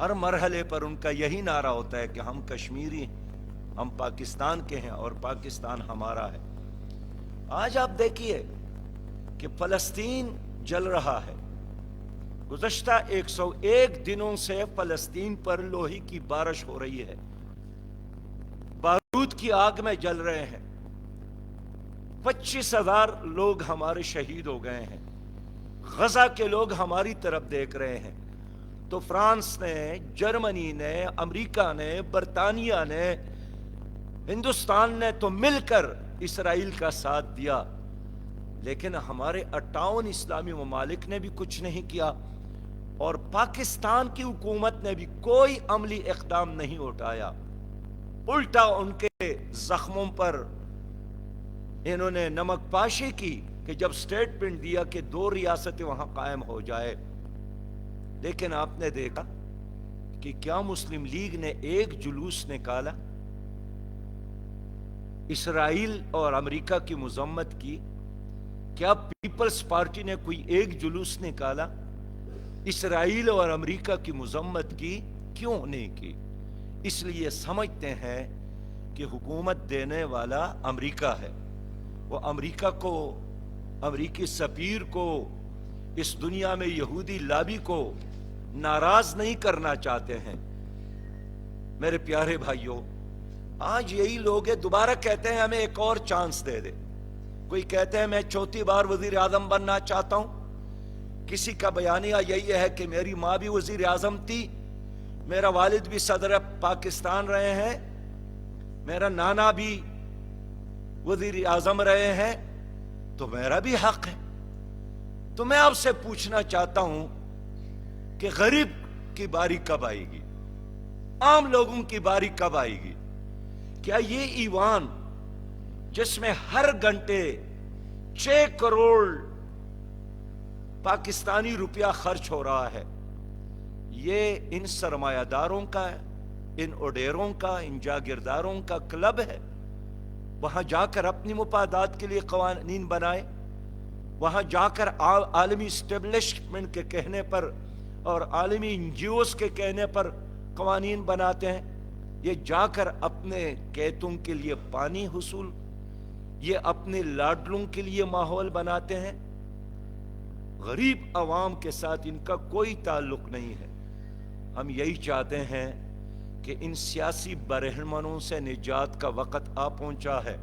ہر مرحلے پر ان کا یہی نعرہ ہوتا ہے کہ ہم کشمیری ہیں، ہم پاکستان کے ہیں اور پاکستان ہمارا ہے۔ آج آپ دیکھیے کہ فلسطین جل رہا ہے۔ گزشتہ 101 دنوں سے فلسطین پر لوہے کی بارش ہو رہی ہے، بارود کی آگ میں جل رہے ہیں۔ 25,000 لوگ ہمارے شہید ہو گئے ہیں۔ غزہ کے لوگ ہماری طرف دیکھ رہے ہیں۔ تو فرانس نے، جرمنی نے، امریکہ نے، برطانیہ نے، ہندوستان نے تو مل کر اسرائیل کا ساتھ دیا، لیکن ہمارے 58 اسلامی ممالک نے بھی کچھ نہیں کیا، اور پاکستان کی حکومت نے بھی کوئی عملی اقدام نہیں اٹھایا۔ الٹا ان کے زخموں پر انہوں نے نمک پاشی کی کہ جب سٹیٹمنٹ دیا کہ 2 ریاستیں وہاں قائم ہو جائے، لیکن آپ نے دیکھا کہ کیا مسلم لیگ نے ایک جلوس نکالا اسرائیل اور امریکہ کی مذمت کی؟ کیا پیپلز پارٹی نے کوئی ایک جلوس نکالا اسرائیل اور امریکہ کی مذمت کی؟ کیوں نہیں کی؟ اس لیے سمجھتے ہیں کہ حکومت دینے والا امریکہ ہے۔ وہ امریکہ کو، امریکی سفیر کو، اس دنیا میں یہودی لابی کو ناراض نہیں کرنا چاہتے ہیں۔ میرے پیارے بھائیوں، آج یہی لوگ دوبارہ کہتے ہیں ہمیں ایک اور چانس دے دے۔ کوئی کہتے ہیں میں 4تھی بار وزیر اعظم بننا چاہتا ہوں، کسی کا بیانیہ یہی ہے کہ میری ماں بھی وزیر اعظم تھی، میرا والد بھی صدر پاکستان رہے ہیں، میرا نانا بھی وزیر اعظم رہے ہیں، تو میرا بھی حق ہے۔ تو میں آپ سے پوچھنا چاہتا ہوں کہ غریب کی باری کب آئے گی؟ عام لوگوں کی باری کب آئے گی؟ کیا یہ ایوان جس میں ہر گھنٹے 6 کروڑ پاکستانی روپیہ خرچ ہو رہا ہے، یہ ان سرمایہ داروں کا، ان اڈیروں کا، ان جاگیرداروں کا کلب ہے؟ وہاں جا کر اپنی مفادات کے لیے قوانین بنائے، وہاں جا کر عالمی اسٹیبلشمنٹ کے کہنے پر اور عالمی این جی اوز کے کہنے پر قوانین بناتے ہیں؟ یہ جا کر اپنے قیدیوں کے لیے پانی حصول، یہ اپنے لاڈلوں کے لیے ماحول بناتے ہیں۔ غریب عوام کے ساتھ ان کا کوئی تعلق نہیں ہے۔ ہم یہی چاہتے ہیں کہ ان سیاسی برہمنوں سے نجات کا وقت آ پہنچا ہے۔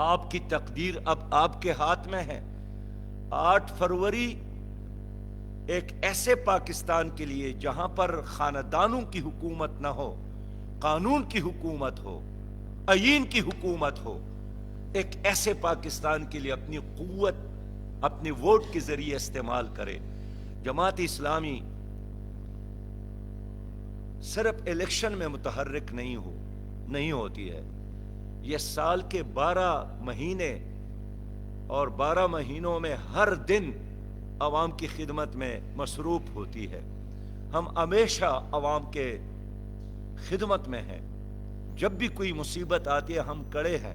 آپ کی تقدیر اب آپ کے ہاتھ میں ہے۔ 8 فروری ایک ایسے پاکستان کے لیے جہاں پر خاندانوں کی حکومت نہ ہو، قانون کی حکومت ہو، آئین کی حکومت ہو، ایک ایسے پاکستان کے لیے اپنی قوت اپنے ووٹ کے ذریعے استعمال کرے۔ جماعت اسلامی صرف الیکشن میں متحرک نہیں ہوتی ہے، یہ سال کے 12 مہینے اور 12 مہینوں میں ہر دن عوام کی خدمت میں مصروف ہوتی ہے۔ ہم ہمیشہ عوام کے خدمت میں ہیں، جب بھی کوئی مصیبت آتی ہے ہم کڑے ہیں۔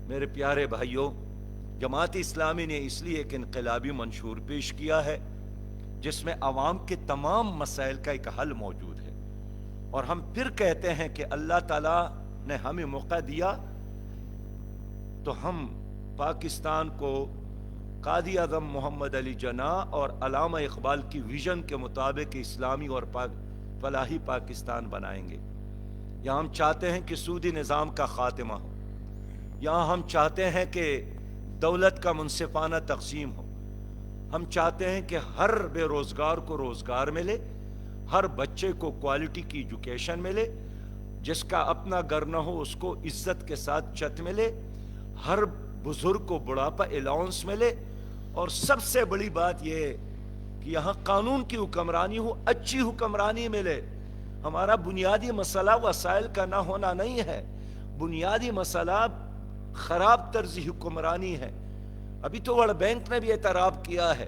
میرے پیارے بھائیوں، جماعت اسلامی نے اس لیے ایک انقلابی منشور پیش کیا ہے جس میں عوام کے تمام مسائل کا ایک حل موجود ہے، اور ہم پھر کہتے ہیں کہ اللہ تعالیٰ نے ہمیں موقع دیا تو ہم پاکستان کو قائد اعظم محمد علی جناح اور علامہ اقبال کی ویژن کے مطابق اسلامی اور فلاحی پاکستان بنائیں گے۔ یہاں ہم چاہتے ہیں کہ سودی نظام کا خاتمہ ہو، یہاں ہم چاہتے ہیں کہ دولت کا منصفانہ تقسیم ہو، ہم چاہتے ہیں کہ ہر بے روزگار کو روزگار ملے، ہر بچے کو کوالٹی کی ایجوکیشن ملے، جس کا اپنا گھر نہ ہو اس کو عزت کے ساتھ چھت ملے، ہر بزرگ کو بڑھاپا الاؤنس ملے، اور سب سے بڑی بات یہ ہے کہ یہاں قانون کی حکمرانی ہو، اچھی حکمرانی ملے۔ ہمارا بنیادی مسئلہ وسائل کا نہ ہونا نہیں ہے، بنیادی مسئلہ خراب طرزی حکمرانی ہے۔ ابھی تو ورلڈ بینک نے بھی اعتراف کیا ہے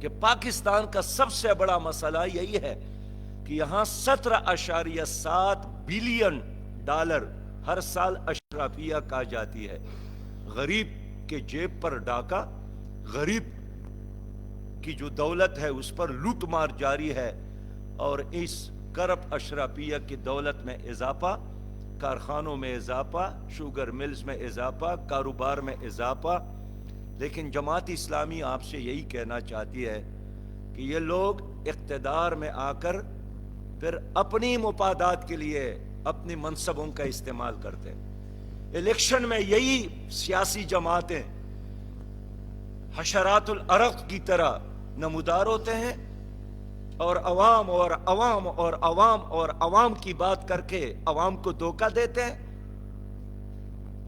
کہ پاکستان کا سب سے بڑا مسئلہ یہی ہے کہ یہاں 17.7 بلین ڈالر ہر سال اشرافیہ کہا جاتی ہے۔ غریب کے جیب پر ڈاکہ، غریب کی جو دولت ہے اس پر لوٹ مار جاری ہے، اور اس کرپ اشرافیہ کی دولت میں اضافہ، کارخانوں میں اضافہ، شوگر ملز میں اضافہ، کاروبار میں اضافہ۔ لیکن جماعت اسلامی آپ سے یہی کہنا چاہتی ہے کہ یہ لوگ اقتدار میں آ کر پھر اپنی مفادات کے لیے اپنی منصبوں کا استعمال کرتے ہیں۔ الیکشن میں یہی سیاسی جماعتیں حشرات العرق کی طرح نمودار ہوتے ہیں، اور عوام اور عوام اور عوام اور عوام کی بات کر کے عوام کو دھوکہ دیتے ہیں،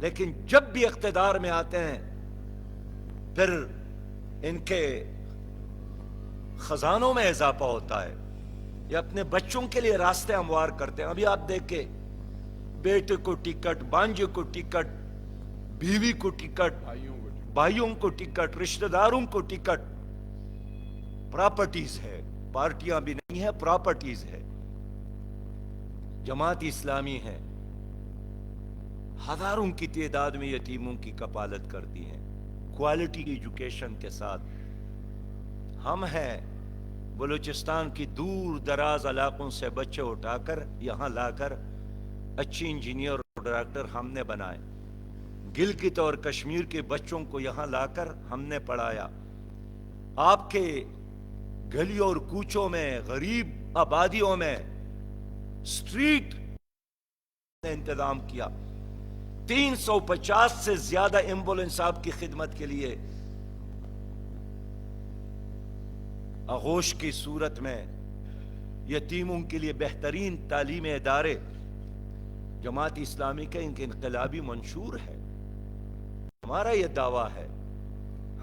لیکن جب بھی اقتدار میں آتے ہیں پھر ان کے خزانوں میں اضافہ ہوتا ہے، یہ اپنے بچوں کے لیے راستے ہموار کرتے ہیں۔ ابھی آپ دیکھیں، بیٹے کو ٹکٹ، بانجے کو ٹکٹ، بیوی کو ٹکٹ، بھائیوں کو ٹکٹ، رشتہ داروں کو ٹکٹ، پراپرٹیز ہے، پارٹیاں بھی نہیں ہے، پراپرٹیز ہے۔ جماعت اسلامی ہے، ہزاروں کی تعداد میں یتیموں کی کفالت کرتی ہے، کوالٹی ایجوکیشن کے ساتھ۔ ہم ہیں بلوچستان کی دور دراز علاقوں سے بچے اٹھا کر یہاں لا کر اچھی انجینئر اور ڈاکٹر ہم نے بنائے، گلگت اور کشمیر کے بچوں کو یہاں لا کر ہم نے پڑھایا، آپ کے گلیوں اور کوچوں میں، غریب آبادیوں میں سٹریٹ نے انتظام کیا۔ 350 سے زیادہ ایمبولنس آپ کی خدمت کے لیے آغوش کی صورت میں، یتیموں کے لیے بہترین تعلیمی ادارے۔ جماعت اسلامی کا انقلابی منشور ہے، ہمارا یہ دعویٰ ہے،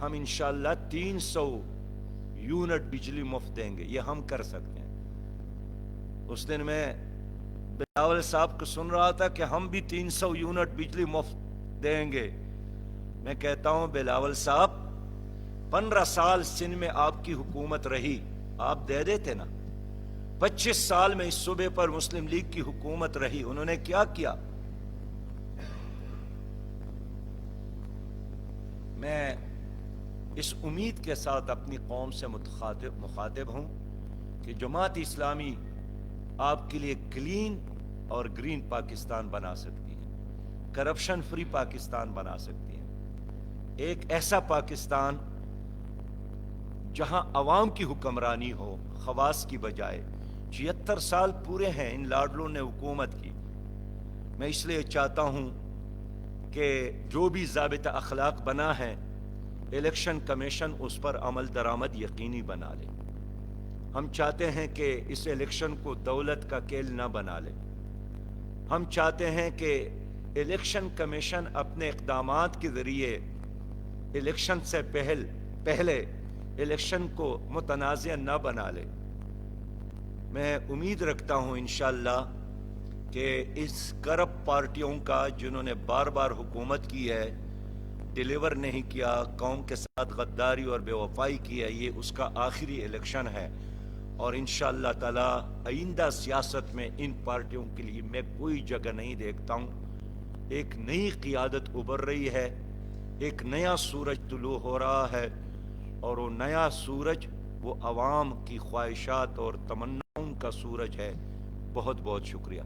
ہم انشاءاللہ 300 یونٹ بجلی مفت دیں گے، یہ ہم کر سکتے ہیں۔ اس دن میں بلاول صاحب کو سن رہا تھا کہ ہم بھی 300 یونٹ بجلی مفت دیں گے۔ میں کہتا ہوں بلاول صاحب، 15 سال سندھ میں آپ کی حکومت رہی، آپ دے دیتے نا۔ 25 سال میں اس صوبے پر مسلم لیگ کی حکومت رہی، انہوں نے کیا کیا؟ میں اس امید کے ساتھ اپنی قوم سے مخاطب ہوں کہ جماعت اسلامی آپ کے لیے کلین اور گرین پاکستان بنا سکتی ہے، کرپشن فری پاکستان بنا سکتی ہے، ایک ایسا پاکستان جہاں عوام کی حکمرانی ہو خواص کی بجائے۔ 76 سال پورے ہیں ان لاڈلوں نے حکومت کی۔ میں اس لیے چاہتا ہوں کہ جو بھی ضابطہ اخلاق بنا ہے، الیکشن کمیشن اس پر عمل درآمد یقینی بنا لے۔ ہم چاہتے ہیں کہ اس الیکشن کو دولت کا کھیل نہ بنا لے۔ ہم چاہتے ہیں کہ الیکشن کمیشن اپنے اقدامات کے ذریعے الیکشن سے پہلے الیکشن کو متنازع نہ بنا لے۔ میں امید رکھتا ہوں انشاءاللہ کہ اس کرپٹ پارٹیوں کا جنہوں نے بار بار حکومت کی ہے، ڈیلیور نہیں کیا، قوم کے ساتھ غداری اور بے وفائی کی ہے، یہ اس کا آخری الیکشن ہے، اور انشاءاللہ تعالی آئندہ سیاست میں ان پارٹیوں کے لیے میں کوئی جگہ نہیں دیکھتا ہوں۔ ایک نئی قیادت ابھر رہی ہے، ایک نیا سورج طلوع ہو رہا ہے، اور وہ نیا سورج وہ عوام کی خواہشات اور تمناؤں کا سورج ہے۔ بہت بہت شکریہ۔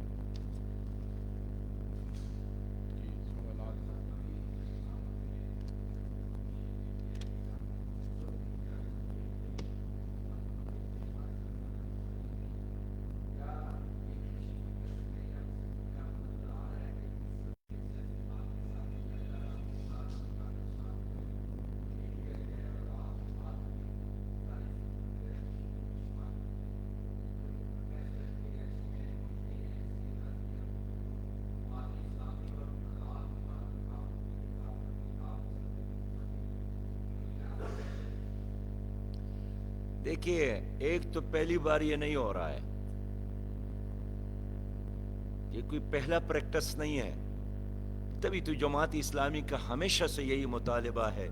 دیکھیے، ایک تو پہلی بار یہ نہیں ہو رہا ہے، یہ کوئی پہلا پریکٹس نہیں ہے۔ تبھی تو جماعت اسلامی کا ہمیشہ سے یہی مطالبہ ہے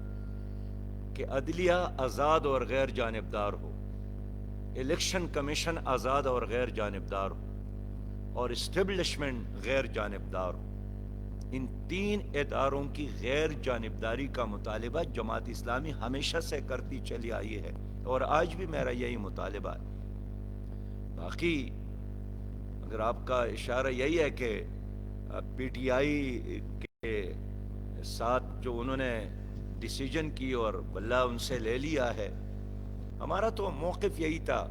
کہ عدلیہ آزاد اور غیر جانبدار ہو، الیکشن کمیشن آزاد اور غیر جانبدار ہو، اور اسٹیبلشمنٹ غیر جانبدار ہو۔ ان تین اداروں کی غیر جانبداری کا مطالبہ جماعت اسلامی ہمیشہ سے کرتی چلی آئی ہے۔ اور آج بھی میرا یہی مطالبہ ہے۔ باقی اگر آپ کا اشارہ یہی ہے کہ پی ٹی آئی کے ساتھ جو انہوں نے ڈیسیجن کی اور بلّہ ان سے لے لیا ہے، ہمارا تو موقف یہی تھا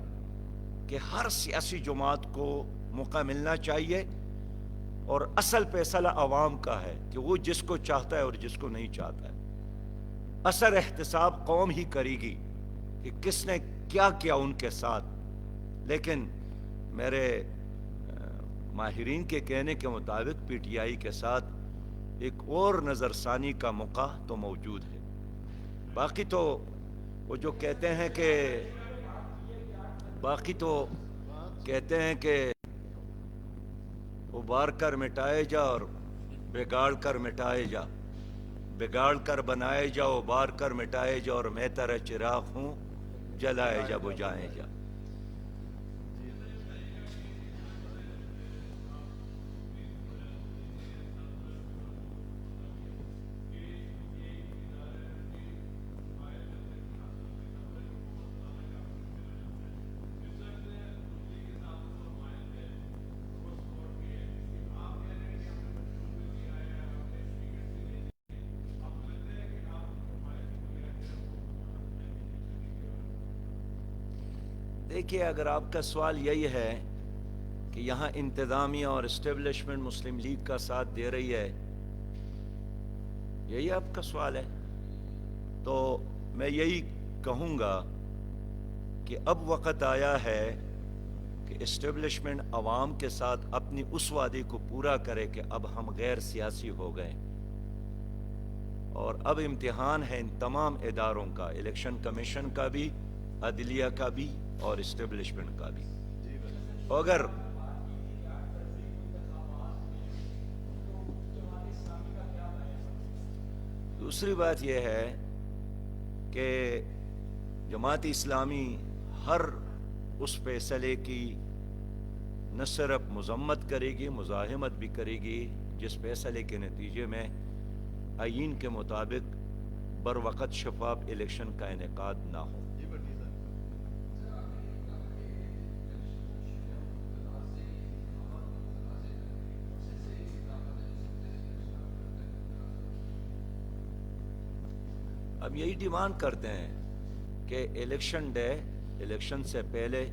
کہ ہر سیاسی جماعت کو موقع ملنا چاہیے، اور اصل فیصلہ عوام کا ہے کہ وہ جس کو چاہتا ہے اور جس کو نہیں چاہتا ہے۔ اثر احتساب قوم ہی کرے گی کہ کس نے کیا کیا ان کے ساتھ۔ لیکن میرے ماہرین کے کہنے کے مطابق پی ٹی آئی کے ساتھ ایک اور نظر ثانی کا موقع تو موجود ہے۔ باقی تو وہ جو کہتے ہیں کہ ابار کر مٹائے جا اور بگاڑ کر مٹائے جا، بگاڑ کر بنائے جا، ابار کر مٹائے جا، اور میں تیرا چراغ ہوں جلائے جا بجھائے جا۔ دیکھیے، اگر آپ کا سوال یہی ہے کہ یہاں انتظامیہ اور اسٹیبلشمنٹ مسلم لیگ کا ساتھ دے رہی ہے، یہی آپ کا سوال ہے، تو میں یہی کہوں گا کہ اب وقت آیا ہے کہ اسٹیبلشمنٹ عوام کے ساتھ اپنی اس وعدے کو پورا کرے کہ اب ہم غیر سیاسی ہو گئے، اور اب امتحان ہے ان تمام اداروں کا، الیکشن کمیشن کا بھی، عدلیہ کا بھی، اور اسٹیبلشمنٹ کا بھی۔ اگر دوسری بات یہ ہے کہ جماعت اسلامی ہر اس فیصلے کی نہ صرف مذمت کرے گی، مزاحمت بھی کرے گی جس فیصلے کے نتیجے میں آئین کے مطابق بروقت شفاف الیکشن کا انعقاد نہ ہو۔ ہم یہی ڈیمانڈ کرتے ہیں کہ الیکشن ڈے، الیکشن سے پہلے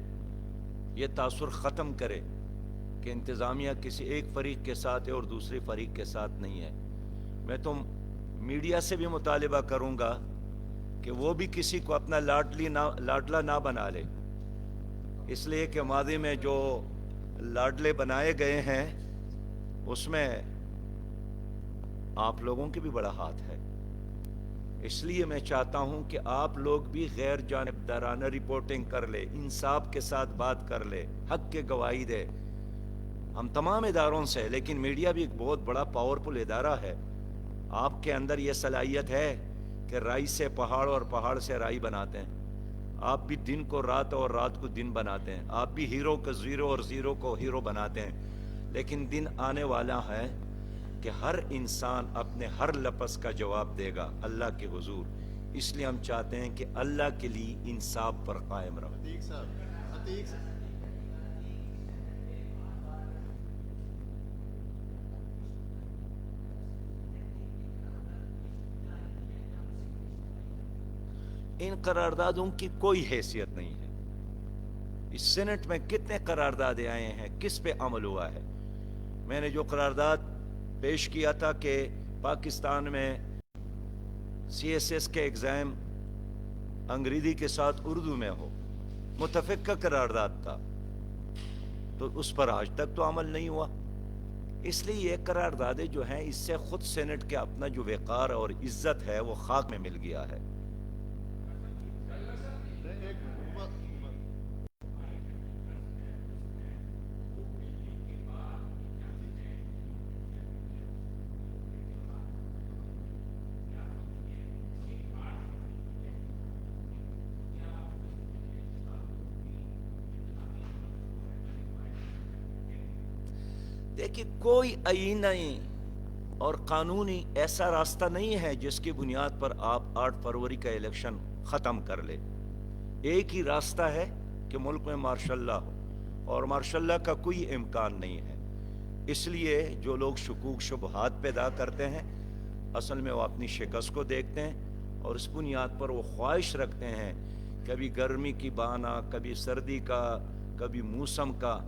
یہ تاثر ختم کرے کہ انتظامیہ کسی ایک فریق کے ساتھ ہے اور دوسرے فریق کے ساتھ نہیں ہے۔ میں تو میڈیا سے بھی مطالبہ کروں گا کہ وہ بھی کسی کو اپنا لاڈلا نہ بنا لے، اس لیے کہ ماضی میں جو لاڈلے بنائے گئے ہیں اس میں آپ لوگوں کی بھی بڑا ہاتھ ہے۔ اس لیے میں چاہتا ہوں کہ آپ لوگ بھی غیر جانبدارانہ رپورٹنگ کر لے، انصاف کے ساتھ بات کر لے، حق کے گواہی دے۔ ہم تمام اداروں سے، لیکن میڈیا بھی ایک بہت بڑا پاورفل ادارہ ہے۔ آپ کے اندر یہ صلاحیت ہے کہ رائی سے پہاڑ اور پہاڑ سے رائی بناتے ہیں۔ آپ بھی دن کو رات اور رات کو دن بناتے ہیں۔ آپ بھی ہیرو کو زیرو اور زیرو کو ہیرو بناتے ہیں۔ لیکن دن آنے والا ہے کہ ہر انسان اپنے ہر لفظ کا جواب دے گا اللہ کے حضور۔ اس لیے ہم چاہتے ہیں کہ اللہ کے لیے انصاف پر قائم رہو۔ ان قراردادوں کی کوئی حیثیت نہیں ہے۔ اس سینٹ میں کتنے قراردادیں آئے ہیں، کس پہ عمل ہوا ہے؟ میں نے جو قرارداد پیش کیا تھا کہ پاکستان میں سی ایس ایس کے ایگزام انگریزی کے ساتھ اردو میں ہو، متفق کا قرارداد تھا، تو اس پر آج تک تو عمل نہیں ہوا۔ اس لیے یہ قراردادیں جو ہیں، اس سے خود سینٹ کے اپنا جو وقار اور عزت ہے وہ خاک میں مل گیا ہے۔ دیکھیے، کوئی آئینی اور قانونی ایسا راستہ نہیں ہے جس کی بنیاد پر آپ 8 فروری کا الیکشن ختم کر لے۔ ایک ہی راستہ ہے کہ ملک میں مارشل لا ہو، اور مارشل لا کا کوئی امکان نہیں ہے۔ اس لیے جو لوگ شکوک شبہات پیدا کرتے ہیں، اصل میں وہ اپنی شکست کو دیکھتے ہیں، اور اس بنیاد پر وہ خواہش رکھتے ہیں کبھی گرمی کی بہانہ، کبھی سردی کا، کبھی موسم کا۔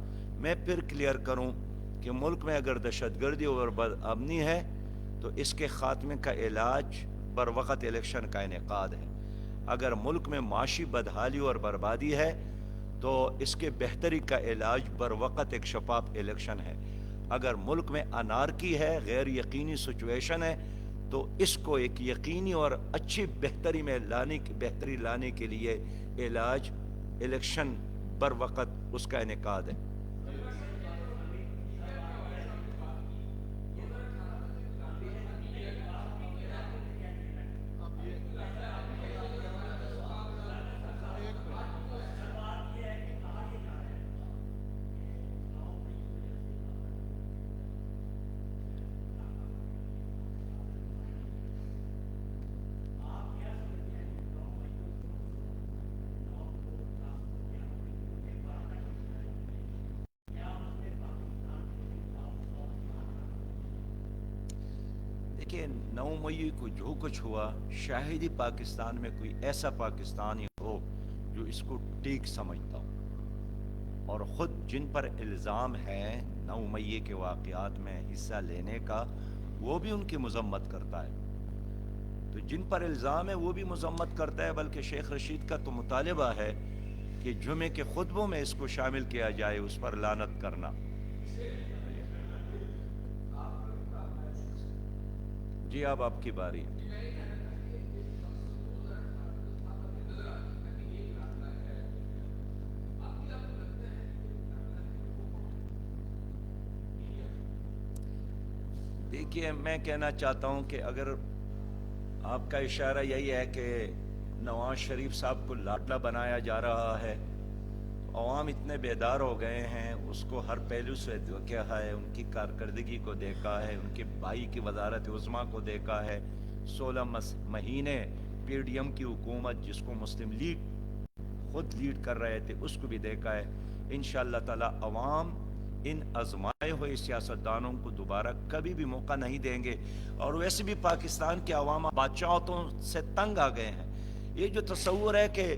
میں پھر کلیئر کروں کہ ملک میں اگر دہشت گردی اور بدامنی ہے تو اس کے خاتمے کا علاج بر وقت الیکشن کا انعقاد ہے۔ اگر ملک میں معاشی بدحالی اور بربادی ہے تو اس کے بہتری کا علاج بر وقت ایک شفاف الیکشن ہے۔ اگر ملک میں انارکی ہے، غیر یقینی سچویشن ہے، تو اس کو ایک یقینی اور اچھی بہتری لانے کے لیے علاج الیکشن بر وقت اس کا انعقاد ہے۔ دیکھیں، 9 مئی کو جو کچھ ہوا، شاہد ہی پاکستان میں کوئی ایسا پاکستانی ہو جو اس کو ٹھیک سمجھتا ہو، اور خود جن پر الزام ہے 9 مئی کے واقعات میں حصہ لینے کا، وہ بھی ان کی مذمت کرتا ہے۔ تو جن پر الزام ہے وہ بھی مذمت کرتا ہے، بلکہ شیخ رشید کا تو مطالبہ ہے کہ جمعے کے خطبوں میں اس کو شامل کیا جائے، اس پر لعنت کرنا۔ جی اب آپ کی باری۔ دیکھیے، میں کہنا چاہتا ہوں کہ اگر آپ کا اشارہ یہی ہے کہ نواز شریف صاحب کو لاڈلا بنایا جا رہا ہے، عوام اتنے بیدار ہو گئے ہیں، اس کو ہر پہلو سے دیکھا ہے، ان کی کارکردگی کو دیکھا ہے، ان کے بھائی کی وزارت عظمیٰ کو دیکھا ہے، 16 مہینے پی ڈی ایم کی حکومت جس کو مسلم لیگ خود لیڈ کر رہے تھے اس کو بھی دیکھا ہے۔ انشاءاللہ تعالی عوام ان آزمائے ہوئے سیاستدانوں کو دوبارہ کبھی بھی موقع نہیں دیں گے، اور ویسے بھی پاکستان کے عوام بادشاہتوں سے تنگ آ گئے ہیں۔ یہ جو تصور ہے کہ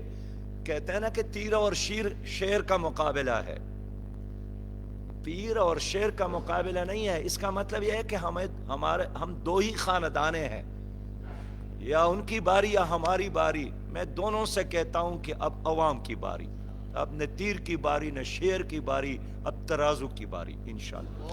کہتے ہیں نا کہ تیر اور شیر کا مقابلہ ہے، پیر اور شیر کا مقابلہ نہیں ہے۔ اس کا مطلب یہ ہے کہ ہم دو ہی خاندانے ہیں، یا ان کی باری یا ہماری باری۔ میں دونوں سے کہتا ہوں کہ اب عوام کی باری، اب نہ تیر کی باری نہ شیر کی باری، اب ترازو کی باری انشاءاللہ۔